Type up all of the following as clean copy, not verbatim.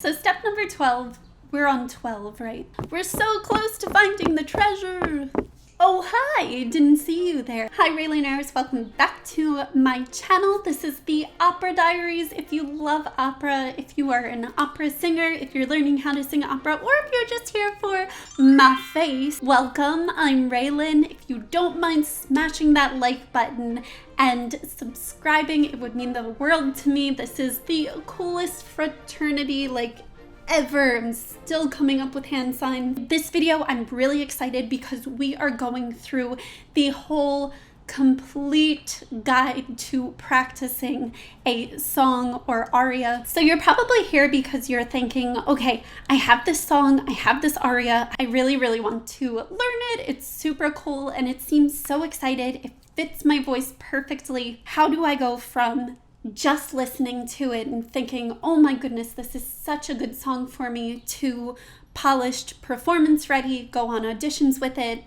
So step number 12, we're on 12, right? We're so close to finding the treasure. Oh, hi, didn't see you there. Hi, Raylaners, welcome back to my channel. This is the Opera Diaries. If you love opera, if you are an opera singer, if you're learning how to sing opera, or if you're just here for my face, welcome, I'm Raylan. If you don't mind smashing that like button and subscribing, it would mean the world to me. This is the coolest fraternity, ever. I'm still coming up with hand signs. This video, I'm really excited because we are going through the whole complete guide to practicing a song or aria. So you're probably here because you're thinking, okay, I have this song, I have this aria, I really want to learn it. It's super cool and it seems so excited. It fits my voice perfectly. How do I go from just listening to it and thinking, oh my goodness, this is such a good song for me, to polished performance ready, go on auditions with it,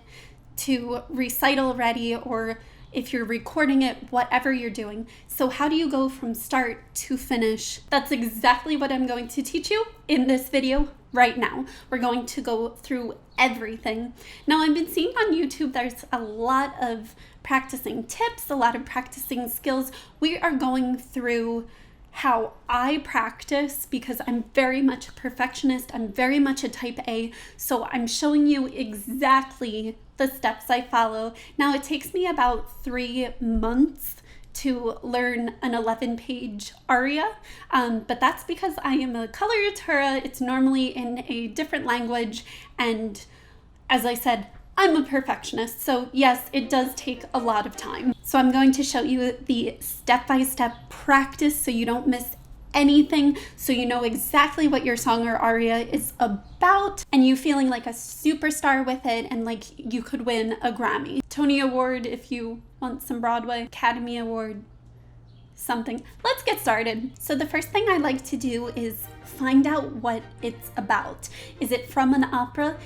to recital ready, or if you're recording it, whatever you're doing. So how do you go from start to finish? That's exactly what I'm going to teach you in this video right now. We're going to go through everything. Now, I've been seeing on YouTube, there's a lot of practicing tips, a lot of practicing skills. We are going through how I practice because I'm very much a perfectionist. I'm very much a type A. So I'm showing you exactly the steps I follow. Now, it takes me about 3 months to learn an 11-page aria, but that's because I am a coloratura. It's normally in a different language, and as I said, I'm a perfectionist, so yes, it does take a lot of time. So I'm going to show you the step-by-step practice so you don't miss anything, so you know exactly what your song or aria is about, and you feeling like a superstar with it, and like you could win a Grammy, Tony Award if you want some Broadway, Academy Award, something. Let's get started. So the first thing I like to do is find out what it's about. Is it from an opera?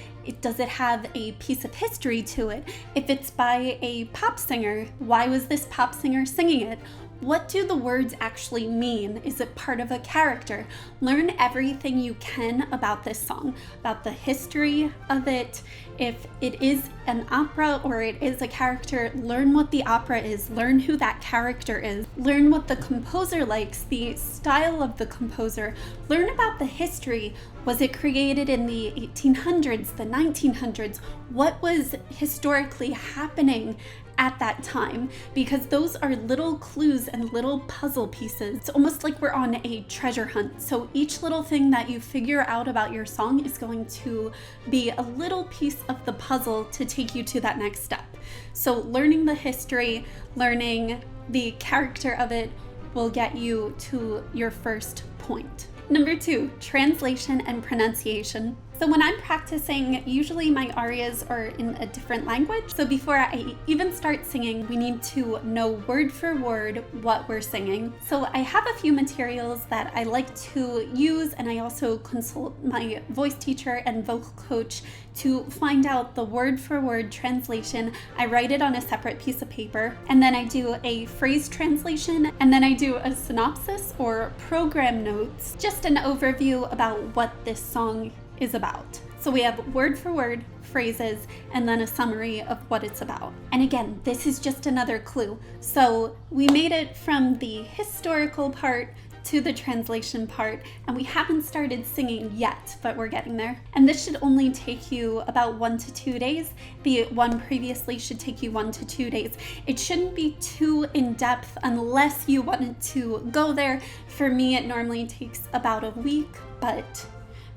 Does it have a piece of history to it? If it's by a pop singer, why was this pop singer singing it? What do the words actually mean? Is it part of a character? Learn everything you can about this song, about the history of it. If it is an opera or it is a character, learn what the opera is, learn who that character is, learn what the composer likes, the style of the composer, learn about the history. Was it created in the 1800s, the 1900s? What was historically happening at that time? Because those are little clues and little puzzle pieces. It's almost like we're on a treasure hunt. So each little thing that you figure out about your song is going to be a little piece of the puzzle to take you to that next step. So learning the history, learning the character of it will get you to your first point. Number 2, translation and pronunciation. So when I'm practicing, usually my arias are in a different language. So before I even start singing, we need to know word for word what we're singing. So I have a few materials that I like to use, and I also consult my voice teacher and vocal coach to find out the word for word translation. I write it on a separate piece of paper, and then I do a phrase translation, and then I do a synopsis or program notes, just an overview about what this song is about. So we have word for word phrases and then a summary of what it's about. And again, this is just another clue. So we made it from the historical part to the translation part, and we haven't started singing yet, but we're getting there. And this should only take you about 1 to 2 days. The one previously should take you 1 to 2 days. It shouldn't be too in-depth unless you wanted to go there. For me, it normally takes about a week, but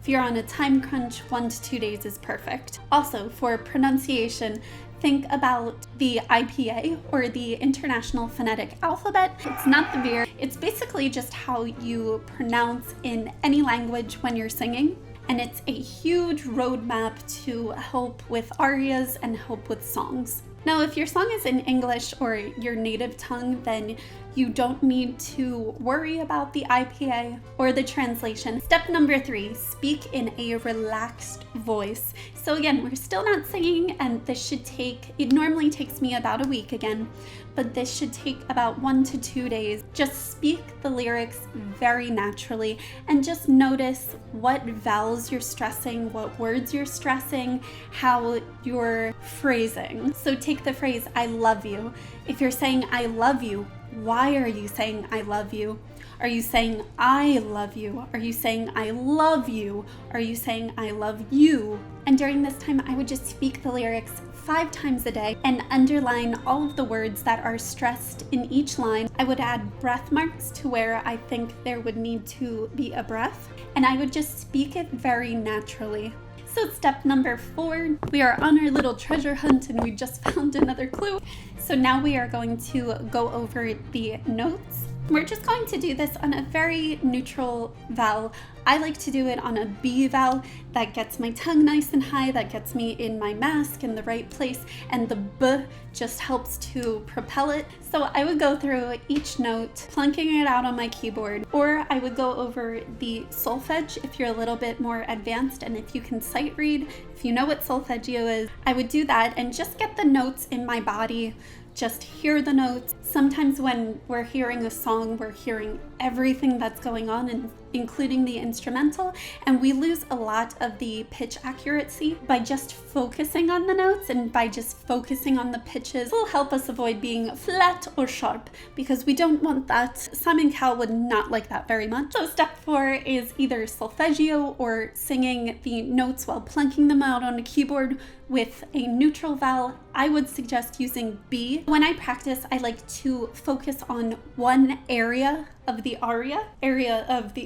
if you're on a time crunch, 1 to 2 days is perfect. Also, for pronunciation, think about the IPA, or the International Phonetic Alphabet. It's not the veer. It's basically just how you pronounce in any language when you're singing. And it's a huge roadmap to help with arias and help with songs. Now, if your song is in English or your native tongue, then You don't need to worry about the IPA or the translation. Step number 3, speak in a relaxed voice. So again, we're still not singing, and it normally takes me about a week again, but this should take about 1 to 2 days. Just speak the lyrics very naturally and just notice what vowels you're stressing, what words you're stressing, how you're phrasing. So take the phrase, I love you. If you're saying I love you, why are you saying I love you? Are you saying I love you? Are you saying I love you? Are you saying I love you? And during this time, I would just speak the lyrics 5 times a day and underline all of the words that are stressed in each line. I would add breath marks to where I think there would need to be a breath, and I would just speak it very naturally. So step number 4, we are on our little treasure hunt and we just found another clue. So now we are going to go over the notes. We're just going to do this on a very neutral vowel. I like to do it on a B vowel. That gets my tongue nice and high, that gets me in my mask in the right place, and the B just helps to propel it. So I would go through each note, plunking it out on my keyboard, or I would go over the solfege if you're a little bit more advanced, and if you can sight read, if you know what solfeggio is, I would do that and just get the notes in my body. Just hear the notes. Sometimes when we're hearing a song, we're hearing everything that's going on, and including the instrumental, and we lose a lot of the pitch accuracy by just focusing on the notes, and by just focusing on the pitches will help us avoid being flat or sharp, because we don't want that. Simon Cowell would not like that very much. So step 4 is either solfeggio or singing the notes while plunking them out on a keyboard with a neutral vowel. I would suggest using B. When I practice, I like to focus on one area of the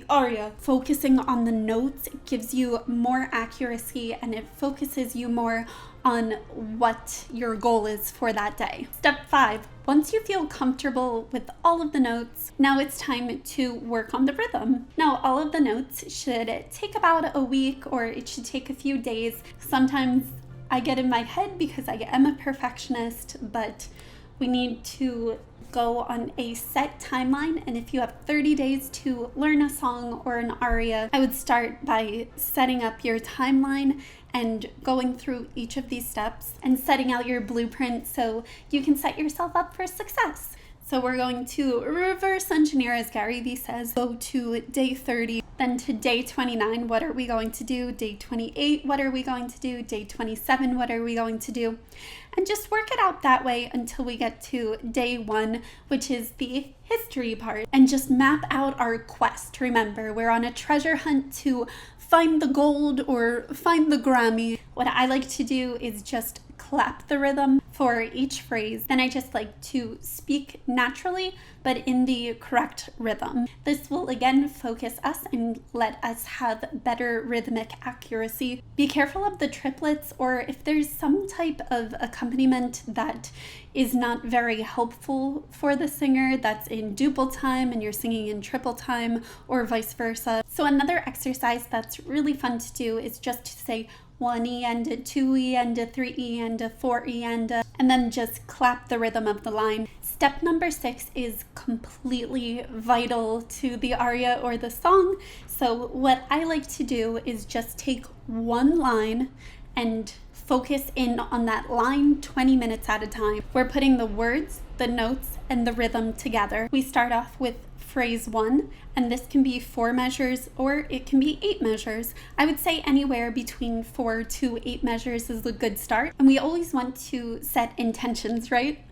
aria. Focusing on the notes gives you more accuracy, and it focuses you more on what your goal is for that day. Step 5, once you feel comfortable with all of the notes, now it's time to work on the rhythm. Now, all of the notes should take about a week, or it should take a few days. Sometimes I get in my head because I am a perfectionist, but we need to go on a set timeline, and if you have 30 days to learn a song or an aria, I would start by setting up your timeline and going through each of these steps and setting out your blueprint so you can set yourself up for success. So we're going to reverse engineer, as Gary Vee says. Go to day 30, then to day 29, what are we going to do? Day 28, what are we going to do? Day 27, what are we going to do? And just work it out that way until we get to day 1, which is the history part. And just map out our quest. Remember, we're on a treasure hunt to find the gold or find the Grammy. What I like to do is just clap the rhythm for each phrase. Then I just like to speak naturally, but in the correct rhythm. This will again focus us and let us have better rhythmic accuracy. Be careful of the triplets, or if there's some type of accompaniment that is not very helpful for the singer, that's in duple time and you're singing in triple time, or vice versa. So another exercise that's really fun to do is just to say 1E and a 2E and a 3E and a 4E and then just clap the rhythm of the line. Step number 6 is completely vital to the aria or the song. So what I like to do is just take one line and focus in on that line 20 minutes at a time. We're putting the words, the notes, and the rhythm together. We start off with phrase 1, and this can be 4 measures or it can be 8 measures. I would say anywhere between 4 to 8 measures is a good start, and we always want to set intentions, right?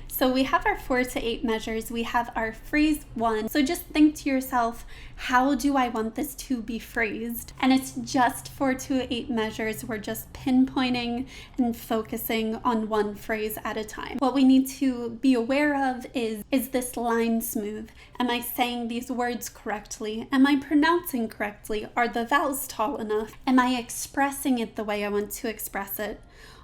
So we have our 4 to 8 measures, we have our phrase 1. So just think to yourself, how do I want this to be phrased? And it's just 4 to 8 measures. We're just pinpointing and focusing on one phrase at a time. What we need to be aware of is this line smooth? Am I saying these words correctly? Am I pronouncing correctly? Are the vowels tall enough? Am I expressing it the way I want to express it?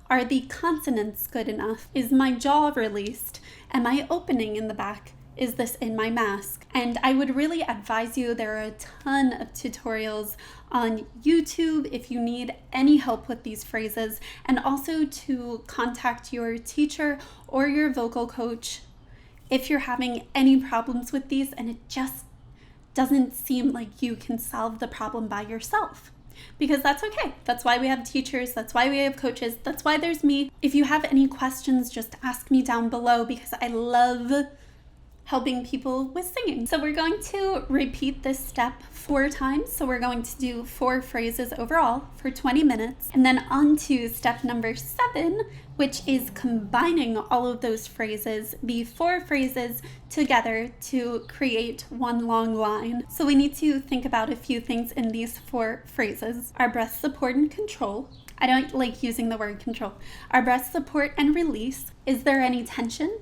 Are the consonants good enough? Is my jaw released? Am I opening in the back? Is this in my mask? And I would really advise you, there are a ton of tutorials on YouTube if you need any help with these phrases, and also to contact your teacher or your vocal coach if you're having any problems with these and it just doesn't seem like you can solve the problem by yourself. Because that's okay. That's why we have teachers. That's why we have coaches. That's why there's me. If you have any questions, just ask me down below because I love helping people with singing. So we're going to repeat this step 4 times. So we're going to do 4 phrases overall for 20 minutes. And then on to step number 7, which is combining all of those phrases, the 4 phrases together to create one long line. So we need to think about a few things in these 4 phrases. Our breath support and control. I don't like using the word control. Our breath support and release. Is there any tension?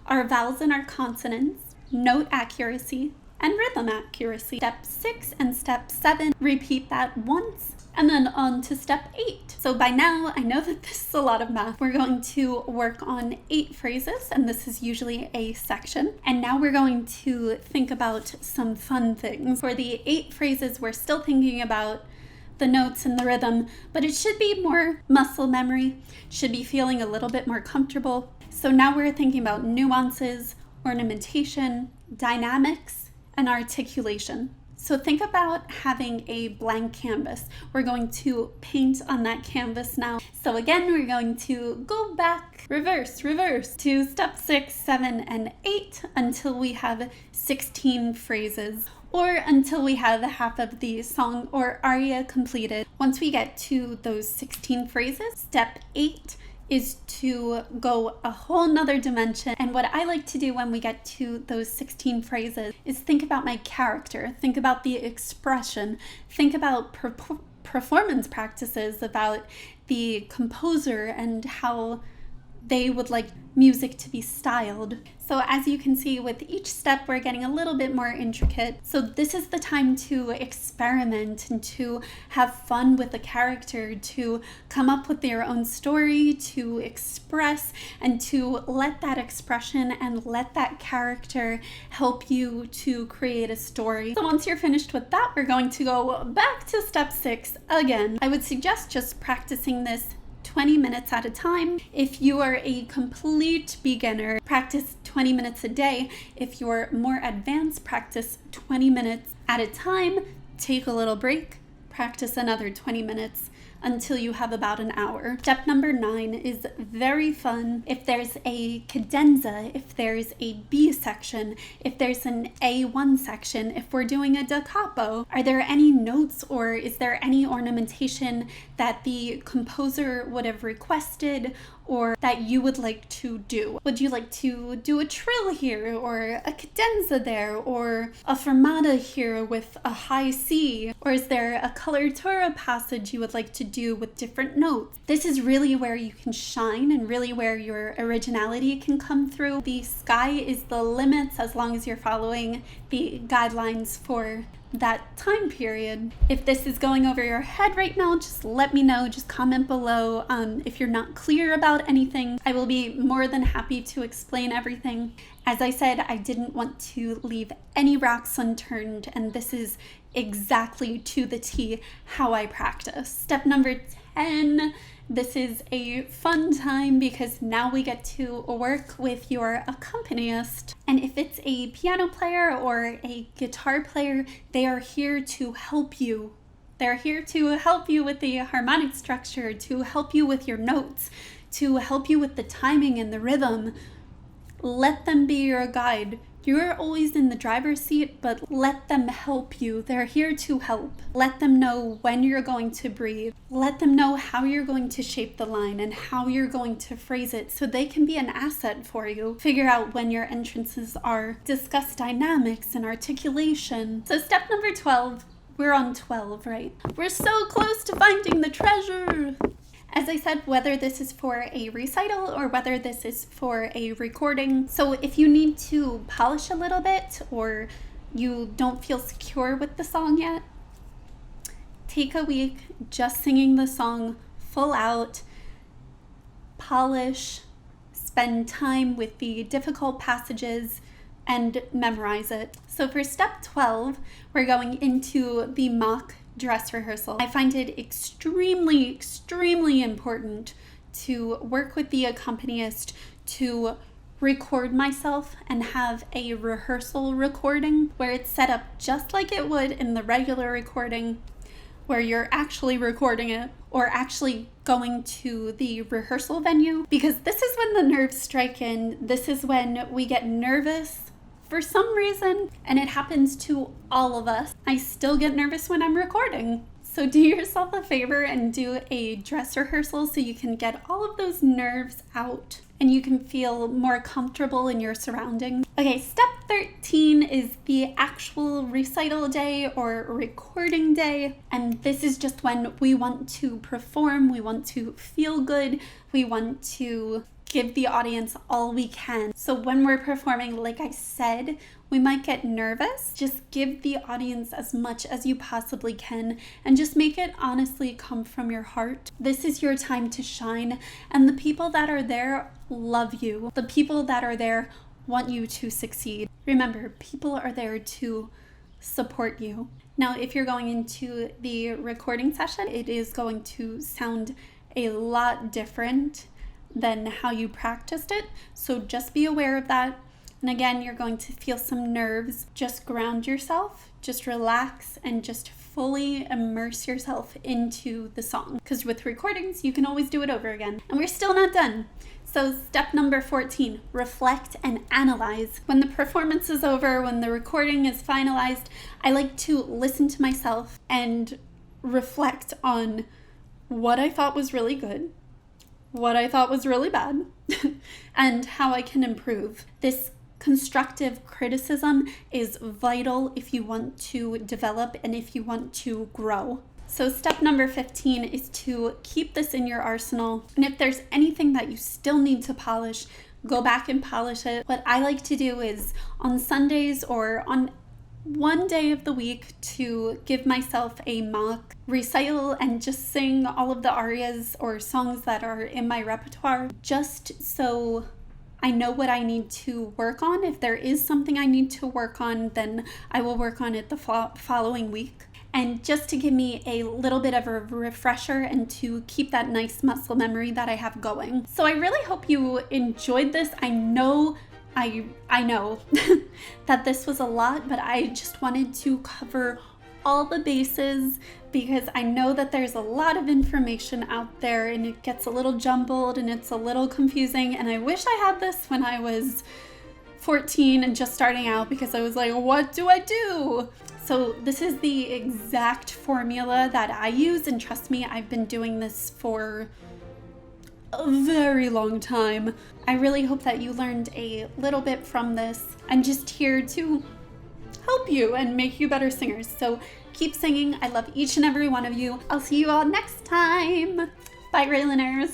Our vowels and our consonants, note accuracy, and rhythm accuracy. Step 6 and step 7, repeat that once, and then on to step 8. So by now, I know that this is a lot of math. We're going to work on 8 phrases, and this is usually a section. And now we're going to think about some fun things. For the 8 phrases, we're still thinking about the notes and the rhythm, but it should be more muscle memory, should be feeling a little bit more comfortable. So now we're thinking about nuances, ornamentation, dynamics, and articulation. So think about having a blank canvas. We're going to paint on that canvas now. So again, we're going to go back, reverse to step 6, 7, and 8 until we have 16 phrases, or until we have half of the song or aria completed. Once we get to those 16 phrases, step 8 is to go a whole nother dimension. And what I like to do when we get to those 16 phrases is think about my character, think about the expression, think about performance practices, about the composer and how they would like music to be styled. So as you can see, with each step, we're getting a little bit more intricate. So this is the time to experiment and to have fun with the character, to come up with your own story, to express, and to let that expression and let that character help you to create a story. So once you're finished with that, we're going to go back to step 6 again. I would suggest just practicing this 20 minutes at a time. If you are a complete beginner, practice 20 minutes a day. If you're more advanced, practice 20 minutes at a time. Take a little break, practice another 20 minutes until you have about an hour. Step number 9 is very fun. If there's a cadenza, if there's a B section, if there's an A1 section, if we're doing a da capo, are there any notes or is there any ornamentation that the composer would have requested or that you would like to do? Would you like to do a trill here or a cadenza there or a fermata here with a high C? Or is there a coloratura passage you would like to do with different notes? This is really where you can shine and really where your originality can come through. The sky is the limits as long as you're following the guidelines for that time period. If this is going over your head right now, just let me know. Just comment below if you're not clear about anything. I will be more than happy to explain everything. As I said, I didn't want to leave any rocks unturned, and this is exactly to the T how I practice. Step number 10. This is a fun time because now we get to work with your accompanist. And if it's a piano player or a guitar player, they are here to help you. They're here to help you with the harmonic structure, to help you with your notes, to help you with the timing and the rhythm. Let them be your guide. You're always in the driver's seat, but let them help you. They're here to help. Let them know when you're going to breathe. Let them know how you're going to shape the line and how you're going to phrase it so they can be an asset for you. Figure out when your entrances are. Discuss dynamics and articulation. So step number 12, we're on 12, right? We're so close to finding the treasure. As I said, whether this is for a recital or whether this is for a recording. So if you need to polish a little bit or you don't feel secure with the song yet, take a week just singing the song full out, polish, spend time with the difficult passages, and memorize it. So for step 12, we're going into the mock dress rehearsal. I find it extremely, extremely important to work with the accompanist to record myself and have a rehearsal recording where it's set up just like it would in the regular recording, where you're actually recording it or actually going to the rehearsal venue, because this is when the nerves strike in. This is when we get nervous for some reason, and it happens to all of us. I still get nervous when I'm recording. So do yourself a favor and do a dress rehearsal so you can get all of those nerves out and you can feel more comfortable in your surroundings. Okay, step 13 is the actual recital day or recording day. And this is just when we want to perform, we want to feel good, we want to give the audience all we can. So when we're performing, like I said, we might get nervous. Just give the audience as much as you possibly can and just make it honestly come from your heart. This is your time to shine, and the people that are there love you. The people that are there want you to succeed. Remember, people are there to support you. Now, if you're going into the recording session, it is going to sound a lot different than how you practiced it. So just be aware of that. And again, you're going to feel some nerves. Just ground yourself, just relax, and just fully immerse yourself into the song. Because with recordings, you can always do it over again. And we're still not done. So step number 14, reflect and analyze. When the performance is over, when the recording is finalized, I like to listen to myself and reflect on what I thought was really good, what I thought was really bad, and how I can improve. This constructive criticism is vital if you want to develop and if you want to grow. So step number 15 is to keep this in your arsenal. And if there's anything that you still need to polish, go back and polish it. What I like to do is on Sundays or on one day of the week to give myself a mock recital and just sing all of the arias or songs that are in my repertoire, just so I know what I need to work on. If there is something I need to work on, then I will work on it the following week. And just to give me a little bit of a refresher and to keep that nice muscle memory that I have going. So I really hope you enjoyed this. I know that this was a lot, but I just wanted to cover all the bases because I know that there's a lot of information out there and it gets a little jumbled and it's a little confusing, and I wish I had this when I was 14 and just starting out, because I was like, what do I do? So this is the exact formula that I use, and trust me, I've been doing this for a very long time. I really hope that you learned a little bit from this. I'm just here to help you and make you better singers. So keep singing. I love each and every one of you. I'll see you all next time. Bye, Raylaners.